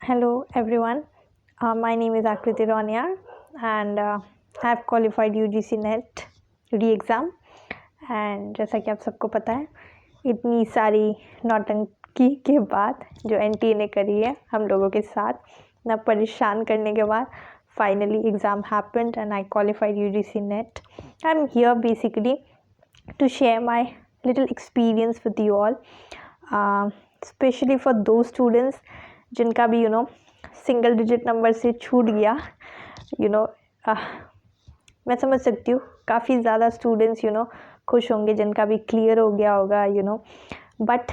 Hello everyone, my name is Akriti Roniar and I have qualified UGC NET re-exam and जैसा कि आप सबको पता है इतनी सारी नौटंकी के बाद जो NTA ने करी है हम लोगों के साथ ना परेशान करने के बाद finally exam happened and I qualified UGC NET. I'm here basically to share my little experience with you all, especially for those students जिनका भी सिंगल डिजिट नंबर से छूट गया मैं समझ सकती हूँ काफ़ी ज़्यादा स्टूडेंट्स खुश होंगे जिनका भी क्लियर हो गया होगा but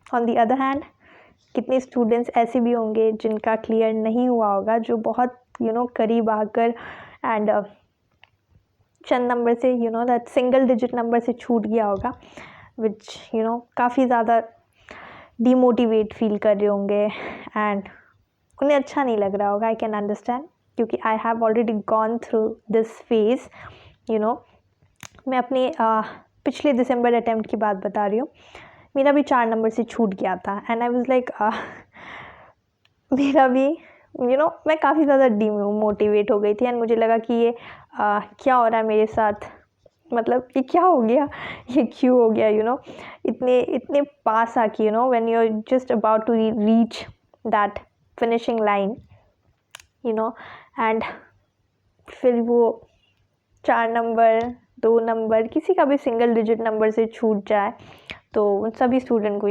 on the other hand कितने स्टूडेंट्स ऐसे भी होंगे जिनका क्लियर नहीं हुआ होगा जो बहुत करीब आकर and Chand number say that single digit number से छूट गया होगा विच काफ़ी ज़्यादा डीमोटिवेट फील कर रहे होंगे एंड उन्हें अच्छा नहीं लग रहा होगा. आई कैन अंडरस्टैंड क्योंकि I have already gone through this phase. मैं अपने पिछले दिसंबर अटैम्प्ट की बात बता रही हूँ. मेरा भी 4 नंबर से छूट गया था एंड आई वाज लाइक मेरा भी मैं काफ़ी ज़्यादा डीमोटिवेट हो गई थी एंड मुझे लगा कि ये क्या हो रहा है मेरे साथ, मतलब ये क्या हो गया, ये क्यों हो गया इतने पास आके when you are just about to reach that finishing line and फिर वो 4 नंबर 2 नंबर किसी का भी सिंगल डिजिट नंबर से छूट जाए तो उन सभी स्टूडेंट को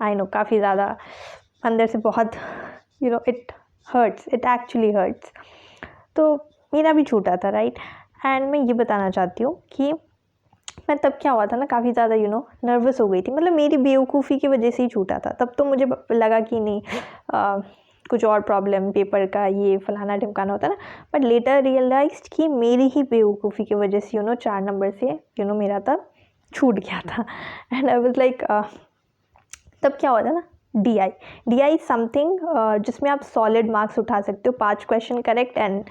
आई नो काफ़ी ज़्यादा अंदर से बहुत it hurts, it actually hurts. तो मेरा भी छूटा था राइट. एंड मैं ये बताना चाहती हूँ कि मैं तब क्या हुआ था ना काफ़ी ज़्यादा नर्वस हो गई थी. मतलब मेरी बेवकूफ़ी की वजह से ही छूटा था. तब तो मुझे लगा कि नहीं कुछ और प्रॉब्लम पेपर का ये फलाना ढिमकाना होता ना. बट लेटर रियलाइज्ड कि मेरी ही बेवकूफ़ी की वजह से 4 नंबर से मेरा तब छूट गया था. एंड आई वाज लाइक तब क्या हुआ था ना डी आई समथिंग जिसमें आप सॉलिड मार्क्स उठा सकते हो. 5 क्वेश्चन करेक्ट एंड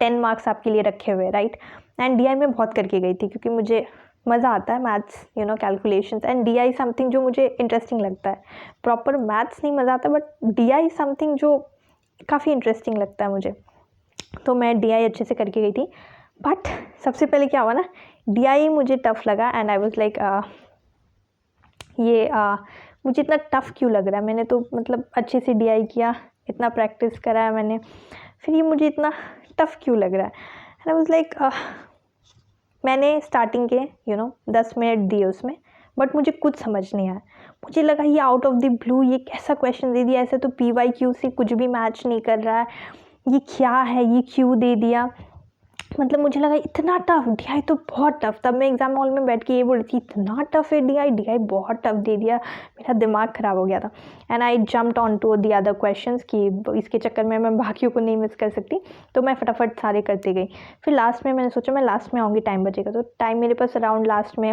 10 मार्क्स आपके लिए रखे हुए राइट. एंड डी आई में बहुत करके गई थी क्योंकि मुझे मज़ा आता है maths calculations and D I something जो मुझे इंटरेस्टिंग लगता है. प्रॉपर मैथ्स नहीं मज़ा आता बट डी आई समथिंग जो काफ़ी इंटरेस्टिंग लगता है मुझे. तो मैं डी आई अच्छे से करके गई थी. बट सबसे पहले क्या हुआ ना डी आई मुझे टफ़ लगा एंड आई वॉज लाइक मुझे इतना टफ़ क्यों लग रहा है. मैंने तो मतलब अच्छे से डी आई किया, इतना प्रैक्टिस करा है मैंने, फिर ये मुझे इतना टफ़ क्यों लग रहा है. एंड आई वाज लाइक मैंने स्टार्टिंग के 10 मिनट दिए उसमें बट मुझे कुछ समझ नहीं आया. मुझे लगा ये आउट ऑफ द ब्लू ये कैसा क्वेश्चन दे दिया, ऐसे तो PYQ से कुछ भी मैच नहीं कर रहा है, ये क्या है, ये क्यों दे दिया. मतलब मुझे लगा इतना टफ डी आई तो बहुत टफ. तब मैं एग्ज़ाम हॉल में बैठ के ये बोल रही थी इतना टफ है डी आई बहुत टफ दे दिया. मेरा दिमाग ख़राब हो गया था and I jumped on to the other questions कि इसके चक्कर में मैं बाकियों को नहीं मिस कर सकती. तो मैं फटाफट सारे करती गई. फिर लास्ट में मैंने सोचा मैं लास्ट में आऊँगी, टाइम बचेगा. तो टाइम मेरे पास अराउंड लास्ट में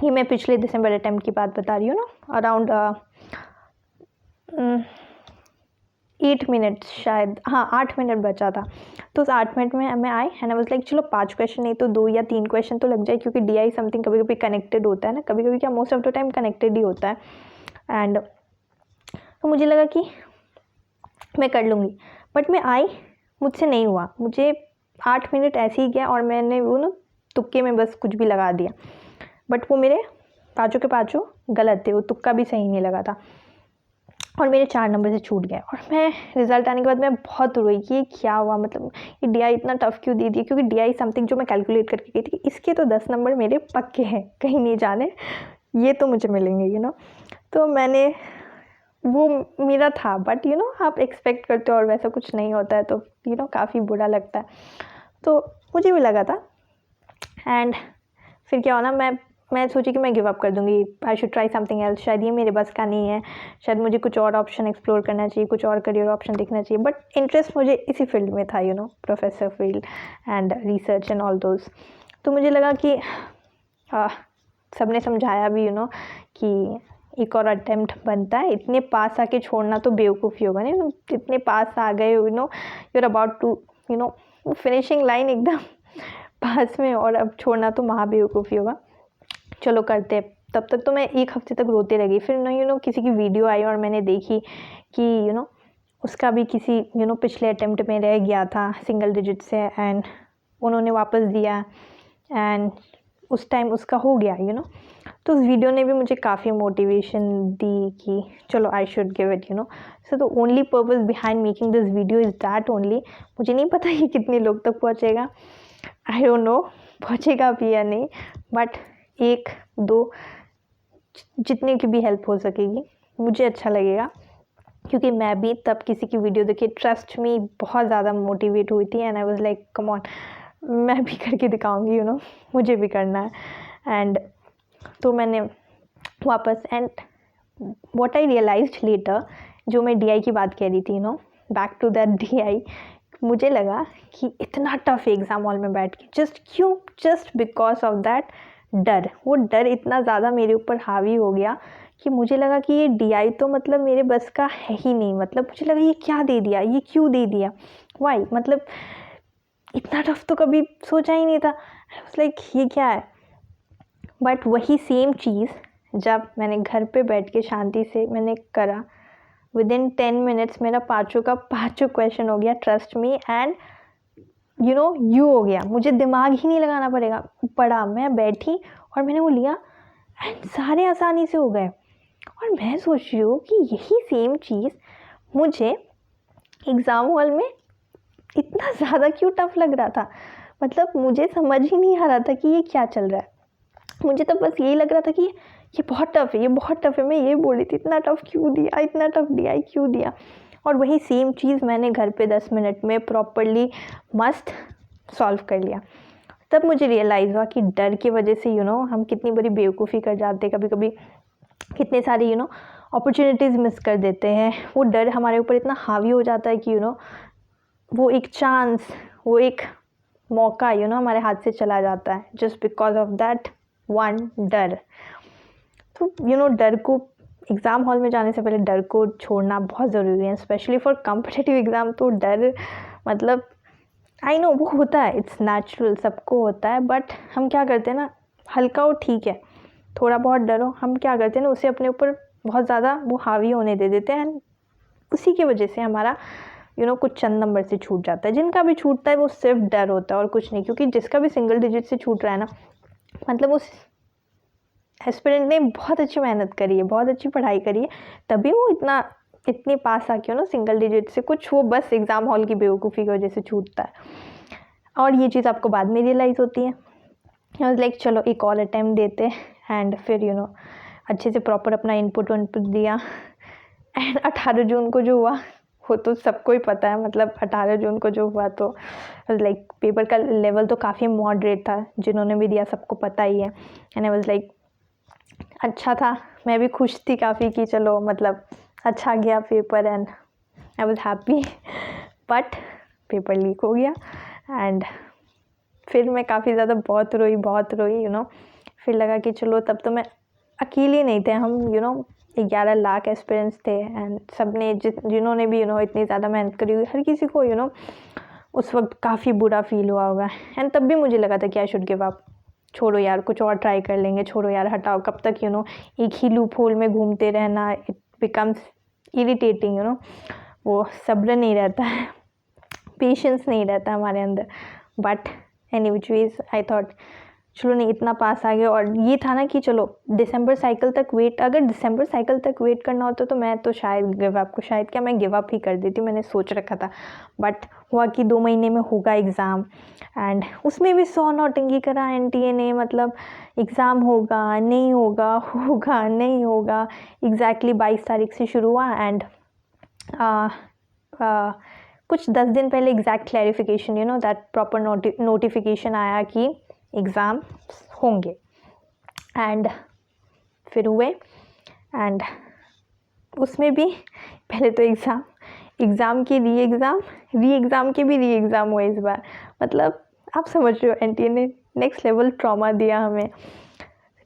ये मैं पिछले दिसंबर अटैम्प्ट की बात बता रही हूँ ना, अराउंड 8 मिनट शायद, हाँ 8 मिनट बचा था. तो उस 8 मिनट में मैं आई एंड आई वाज लाइक चलो 5 क्वेश्चन नहीं तो 2 या 3 क्वेश्चन तो लग जाए क्योंकि डी आई समथिंग कभी कभी कनेक्टेड होता है ना, कभी कभी क्या most of the time connected ही होता है. एंड तो मुझे लगा कि मैं कर लूँगी बट मैं आई, मुझसे नहीं हुआ. मुझे 8 मिनट ऐसे ही गया और मैंने वो तुक्के में बस कुछ भी लगा दिया. बट वो मेरे पाँचों के पाँचों गलत थे, वो तुक्का भी सही नहीं लगा था और मेरे 4 नंबर से छूट गए. और मैं रिज़ल्ट आने के बाद मैं बहुत रोई कि ये क्या हुआ, मतलब ये डी आई इतना टफ़ क्यों दे दिया. क्योंकि डी आई समथिंग जो मैं कैलकुलेट करके गई थी इसके तो 10 नंबर मेरे पक्के हैं, कहीं नहीं जाने, ये तो मुझे मिलेंगे तो मैंने वो मेरा था. बट आप एक्सपेक्ट करते हो और वैसा कुछ नहीं होता है तो काफ़ी बुरा लगता है. तो मुझे भी लगा था एंड फिर क्या हुआ ना मैं सोची कि मैं गिव अप कर दूँगी. I should try something else. शायद ये मेरे बस का नहीं है, शायद मुझे कुछ और ऑप्शन एक्सप्लोर करना चाहिए, कुछ और करियर ऑप्शन देखना चाहिए. बट इंटरेस्ट मुझे इसी फील्ड में था professor field and research and all those. तो मुझे लगा कि सबने समझाया भी कि एक और अटैम्प्ट बनता है. इतने पास आके छोड़ना तो बेवकूफ़ी होगा नहीं. इतने पास आ गए you are about to finishing line एकदम पास में और अब छोड़ना तो महा बेवकूफ़ी होगा. चलो करते. तब तक तो मैं 1 हफ्ते तक रोते रह गई. फिर किसी की वीडियो आई और मैंने देखी कि उसका भी किसी पिछले अटेम्प्ट में रह गया था सिंगल डिजिट से, एंड उन्होंने वापस दिया, एंड उस टाइम उसका हो गया तो उस वीडियो ने भी मुझे काफ़ी मोटिवेशन दी कि चलो I should give it so the only purpose behind making this video is that only. मुझे नहीं पता ये कितने लोग तक पहुँचेगा, आई डोंट नो पहुँचेगा भी या नहीं, बट 1-2 जितने की भी हेल्प हो सकेगी मुझे अच्छा लगेगा, क्योंकि मैं भी तब किसी की वीडियो देखी, ट्रस्ट मी, बहुत ज़्यादा मोटिवेट हुई थी, and I was like come on, मैं भी करके दिखाऊंगी मुझे भी करना है। एंड तो मैंने वापस, and what I realised later, जो मैं DI की बात कह रही थी बैक टू दैट DI, मुझे लगा कि इतना टफ एग्ज़ाम हॉल में बैठ के जस्ट बिकॉज ऑफ दैट डर, वो डर इतना ज़्यादा मेरे ऊपर हावी हो गया कि मुझे लगा कि ये DI तो मतलब मेरे बस का है ही नहीं। मतलब मुझे लगा ये क्या दे दिया, ये क्यों दे दिया, वाई, मतलब इतना टफ तो कभी सोचा ही नहीं था। लाइक ये क्या है। बट वही सेम चीज़ जब मैंने घर पे बैठ के शांति से मैंने करा, विदिन 10 मिनट्स मेरा पाँचों का पाँचों क्वेश्चन हो गया, ट्रस्ट मी, एंड यू हो गया। मुझे दिमाग ही नहीं लगाना पड़ेगा, पढ़ा, मैं बैठी और मैंने वो लिया, एंड सारे आसानी से हो गए। और मैं सोच रही हूँ कि यही सेम चीज़ मुझे एग्ज़ाम हॉल में इतना ज़्यादा क्यों टफ लग रहा था। मतलब मुझे समझ ही नहीं आ रहा था कि ये क्या चल रहा है। मुझे तो बस यही लग रहा था कि ये बहुत टफ है, ये बहुत टफ है। मैं ये बोल रही थी इतना टफ क्यों दिया, इतना टफ DI क्यों दिया। और वही सेम चीज़ मैंने घर पे 10 मिनट में प्रॉपरली मस्त सॉल्व कर लिया। तब मुझे रियलाइज़ हुआ कि डर की वजह से हम कितनी बड़ी बेवकूफ़ी कर जाते हैं, कभी कभी कितने सारे अपॉर्चुनिटीज़ मिस कर देते हैं। वो डर हमारे ऊपर इतना हावी हो जाता है कि वो एक चांस, वो एक मौका हमारे हाथ से चला जाता है just because of that one डर। तो डर को, एग्ज़ाम हॉल में जाने से पहले डर को छोड़ना बहुत ज़रूरी है, स्पेशली फॉर कॉम्पिटिटिव एग्ज़ाम। तो डर, मतलब आई नो वो होता है, इट्स नेचुरल, सबको होता है, बट हम क्या करते हैं ना, हल्का हो ठीक है, थोड़ा बहुत डरो, हम क्या करते हैं ना, उसे अपने ऊपर बहुत ज़्यादा वो हावी होने दे देते हैं, उसी की वजह से हमारा कुछ चंद नंबर से छूट जाता है। जिनका भी छूटता है वो सिर्फ डर होता है और कुछ नहीं, क्योंकि जिसका भी सिंगल डिजिट से छूट रहा है ना, मतलब उस एस्पिरेंट ने बहुत अच्छी मेहनत करी है, बहुत अच्छी पढ़ाई करी है, तभी वो इतने पास आके सिंगल डिजिट से, कुछ वो बस एग्ज़ाम हॉल की बेवकूफ़ी की वजह से छूटता है। और ये चीज़ आपको बाद में रियलाइज़ होती है। आई वाज लाइक चलो एक और अटैम्प्ट देते, एंड फिर अच्छे से प्रॉपर अपना इनपुट दिया। एंड 18 जून को जो हुआ वो तो सबको ही पता है। मतलब 18 जून को जो हुआ तो लाइक पेपर का लेवल तो काफ़ी मॉडरेट था, जिन्होंने भी दिया सबको पता ही है। एंड आई वाज लाइक अच्छा था, मैं भी खुश थी काफ़ी कि चलो मतलब अच्छा गया paper, and I was happy. But paper leak हो गया, एंड फिर मैं काफ़ी ज़्यादा बहुत रोई फिर लगा कि चलो, तब तो मैं अकेले नहीं थे, हम 11 लाख एस्पिरेंट्स थे, एंड सब ने जिन्होंने भी इतनी ज़्यादा मेहनत करी हुई, हर किसी को उस वक्त काफ़ी बुरा फील हुआ होगा। एंड तब भी मुझे लगा था कि आई शुड गिव अप, छोड़ो यार, कुछ और ट्राई कर लेंगे, छोड़ो यार, हटाओ, कब तक एक ही लूप होल में घूमते रहना, इट बिकम्स इरिटेटिंग। वो सब्र नहीं रहता है, पेशेंस नहीं रहता हमारे अंदर। But any which ways I thought चलो नहीं, इतना पास आ गया। और ये था ना कि चलो दिसंबर साइकिल तक वेट, अगर दिसंबर साइकिल तक वेट करना होता तो मैं तो शायद मैं गिव अप ही कर देती, मैंने सोच रखा था। बट हुआ कि 2 महीने में होगा एग्ज़ाम, एंड उसमें भी 100 नौटंकी करा NTA ने। मतलब एग्ज़ाम होगा नहीं होगा, होगा नहीं होगा। एग्जैक्टली 22 तारीख से शुरू हुआ, एंड कुछ 10 दिन पहले exact clarification that proper notification आया कि एग्ज़ाम होंगे, एंड फिर हुए। एंड उसमें भी पहले तो एग्ज़ाम की री एग्ज़ाम के भी री एग्ज़ाम हुए इस बार। मतलब आप समझ रहे हो, NTA ने नेक्स्ट लेवल ट्रॉमा दिया हमें।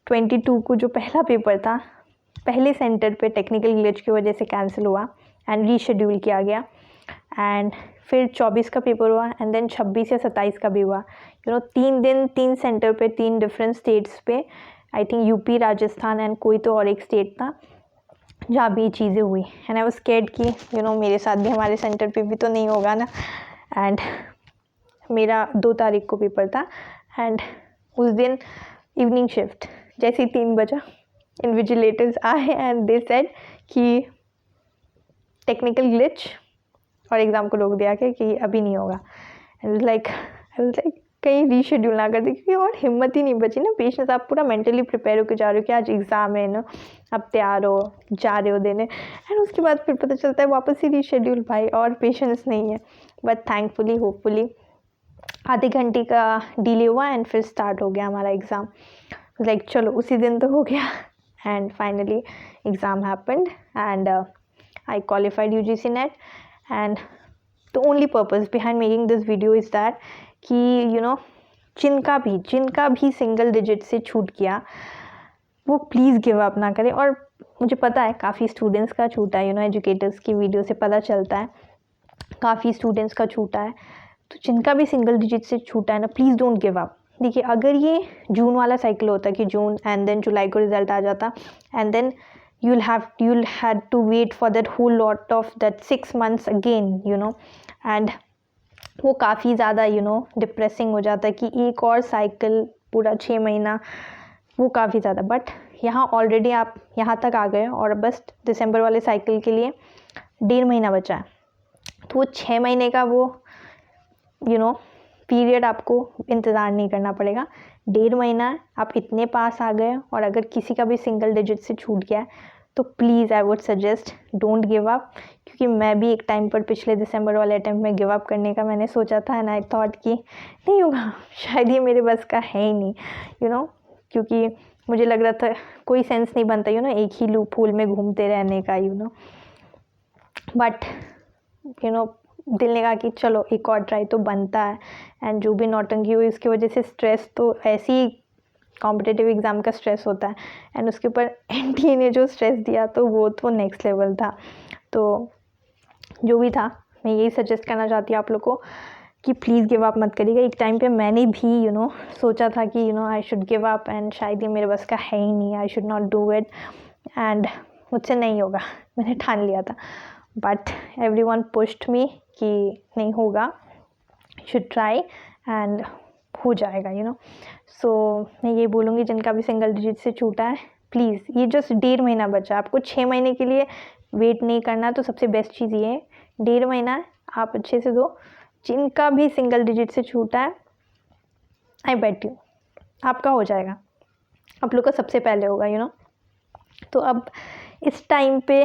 22 को जो पहला पेपर था, पहले सेंटर पे टेक्निकल ग्लिच की वजह से कैंसिल हुआ एंड रीशेड्यूल किया गया, एंड फिर 24 का पेपर हुआ, एंड देन 26 या 27 का भी हुआ। 3 दिन 3 सेंटर पे, 3 डिफरेंट स्टेट्स पे, I think UP, Rajasthan and कोई तो और एक स्टेट था। जहाँ भी ये चीज़ें हुई। एंड आई वाज स्कैर्ड कि मेरे साथ भी, हमारे सेंटर पे भी तो नहीं होगा ना। एंड मेरा 2 तारीख को पेपर था एंड उस दिन इवनिंग शिफ्ट, जैसे ही 3 बजा इन्विजिलेटर्स आए एंड दे सेड कि टेक्निकल ग्लिच और एग्ज़ाम को रोक दिया कि अभी नहीं होगा। And like I was like कहीं रीशेड्यूल ना कर दे, क्योंकि और हिम्मत ही नहीं बची ना। पेशेंस, आप पूरा मेंटली प्रिपेयर होकर जा रहे हो कि आज एग्ज़ाम है ना, आप तैयार हो, जा रहे हो देने, एंड उसके बाद फिर पता चलता है वापस ही रीशेड्यूल। भाई और पेशेंस नहीं है। बट थैंकफुली होपफुली आधे घंटे का डिले हुआ एंड फिर स्टार्ट हो गया हमारा एग्ज़ाम। लाइक चलो उसी दिन तो हो गया। And finally exam happened and I qualified UGC NET, and the only purpose behind making this video is that कि जिनका भी सिंगल डिजिट से छूट गया वो प्लीज़ गिव अप ना करें। और मुझे पता है काफ़ी स्टूडेंट्स का छूटा है, एजुकेटर्स की वीडियो से पता चलता है काफ़ी स्टूडेंट्स का छूटा है। तो जिनका भी सिंगल डिजिट से छूटा है ना, प्लीज़ डोंट गिव अप। देखिए, अगर ये जून वाला साइकिल होता कि जून एंड देन जुलाई को रिजल्ट आ जाता and then you'll had to wait for that whole lot of that 6 months again, and वो काफ़ी ज़्यादा डिप्रेसिंग हो जाता है कि एक और साइकिल पूरा 6 महीना, वो काफ़ी ज़्यादा। बट यहाँ ऑलरेडी आप यहाँ तक आ गए और बस दिसंबर वाले साइकिल के लिए 1.5 महीना बचा है। तो वो 6 महीने का वो पीरियड आपको इंतज़ार नहीं करना पड़ेगा। 1.5 महीना आप इतने पास आ गए। और अगर किसी का भी सिंगल डिजिट से छूट गया है तो please I would suggest don't give up. क्योंकि मैं भी एक टाइम पर पिछले दिसंबर वाले अटैम्प्ट में गिव अप करने का मैंने सोचा था एंड आई थॉट कि नहीं होगा, शायद ये मेरे बस का है ही नहीं, क्योंकि मुझे लग रहा था कोई सेंस नहीं बनता एक ही लूप होल में घूमते रहने का बट दिल ने कहा कि चलो एक और ट्राई तो बनता है। एंड जो भी नौटंकी हुई इसकी वजह से स्ट्रेस तो ऐसी ही कॉम्पिटिटिव एग्ज़ाम का स्ट्रेस होता है एंड उसके ऊपर एनटीए ने जो स्ट्रेस दिया तो वो तो नेक्स्ट लेवल था। तो जो भी था, मैं यही सजेस्ट करना चाहती हूँ आप लोग को कि प्लीज़ गिव अप मत करिएगा। एक टाइम पे मैंने भी सोचा था कि I should give up and शायद ये मेरे बस का है ही नहीं, I should not do it and मुझसे नहीं होगा, मैंने ठान लिया था। बट एवरीवन पुश्ड मी कि नहीं होगा, शुड ट्राई एंड हो जाएगा सो मैं ये बोलूँगी जिनका भी सिंगल डिजिट से छूटा है, प्लीज़ ये जस्ट 1.5 महीना बचा, आपको 6 महीने के लिए वेट नहीं करना। तो सबसे बेस्ट चीज़ ये है 1.5 महीना आप अच्छे से दो। जिनका भी सिंगल डिजिट से छूटा है, आई बेट यू आपका हो जाएगा, आप लोग का सबसे पहले होगा तो अब इस टाइम पे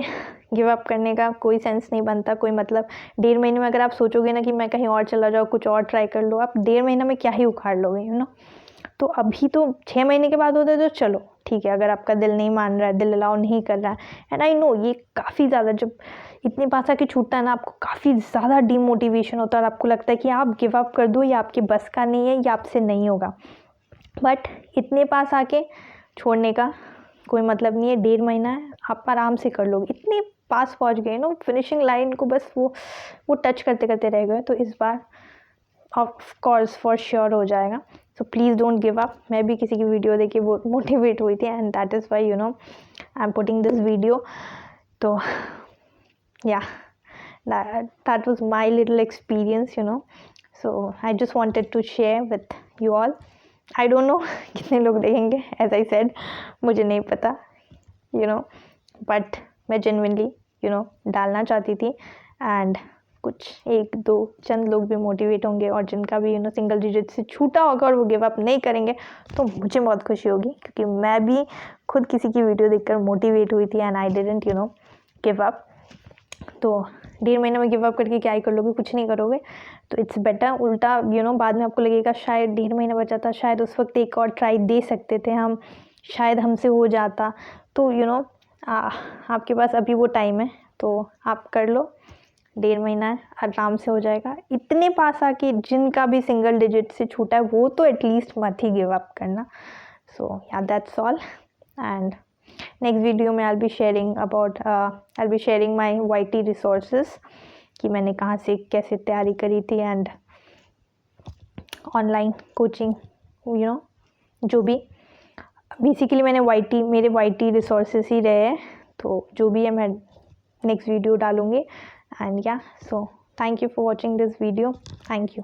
गिव अप करने का कोई सेंस नहीं बनता, कोई मतलब। 1.5 महीने में अगर आप सोचोगे ना कि मैं कहीं और चला जाऊँ, कुछ और ट्राई कर लो, आप 1.5 महीना में क्या ही उखाड़ लोगे तो अभी तो 6 महीने के बाद होता है तो चलो ठीक है, अगर आपका दिल नहीं मान रहा है, दिल अलाउ नहीं कर रहा है। एंड आई नो ये काफ़ी ज़्यादा, जब इतने पास आके छूटता है ना, आपको काफ़ी ज़्यादा डीमोटिवेशन होता है और आपको लगता है कि आप गिव अप कर दो, ये आपके बस का नहीं है, ये आपसे नहीं होगा। बट इतने पास आके छोड़ने का कोई मतलब नहीं है। 1.5 महीना है, आप आराम से कर लोगे। इतने पास पहुंच गए फिनिशिंग लाइन को बस वो टच करते करते रह गए। तो इस बार ऑफ कोर्स फॉर श्योर हो जाएगा। So please don't give up. मैं भी किसी की वीडियो देख के बहुत मोटिवेट हुई थी and that is why I am putting this video. तो या that was my little experience so I just wanted to share with you all. I don't know कितने लोग देखेंगे, as I said मुझे नहीं पता but मैं genuinely डालना चाहती थी एंड कुछ 1-2 चंद लोग भी मोटिवेट होंगे और जिनका भी सिंगल डिजिट से छूटा होगा और वो गिव अप नहीं करेंगे तो मुझे बहुत खुशी होगी, क्योंकि मैं भी खुद किसी की वीडियो देखकर मोटिवेट हुई थी and I didn't give up. तो 1.5 महीने में गिव अप करके क्या ही कर लोगे, कुछ नहीं करोगे। तो इट्स बेटर उल्टा बाद में आपको लगेगा शायद 1.5 महीना बचा था, शायद उस वक्त एक और ट्राई दे सकते थे हम, शायद हमसे हो जाता। तो आपके पास अभी वो टाइम है तो आप कर लो। 1.5 महीना है, आराम से हो जाएगा। इतने पास आके जिनका भी सिंगल डिजिट से छूटा है वो तो एटलीस्ट मत ही गिव अप करना। सो या that's all and next video में I'll be sharing my YT resources कि मैंने कहाँ से कैसे तैयारी करी थी एंड ऑनलाइन कोचिंग जो भी बेसिकली मैंने मेरे YT रिसोर्सेज ही रहे हैं। तो जो भी है मैं नेक्स्ट वीडियो डालूँगी. एंड या, so thank you for watching this video. Thank you.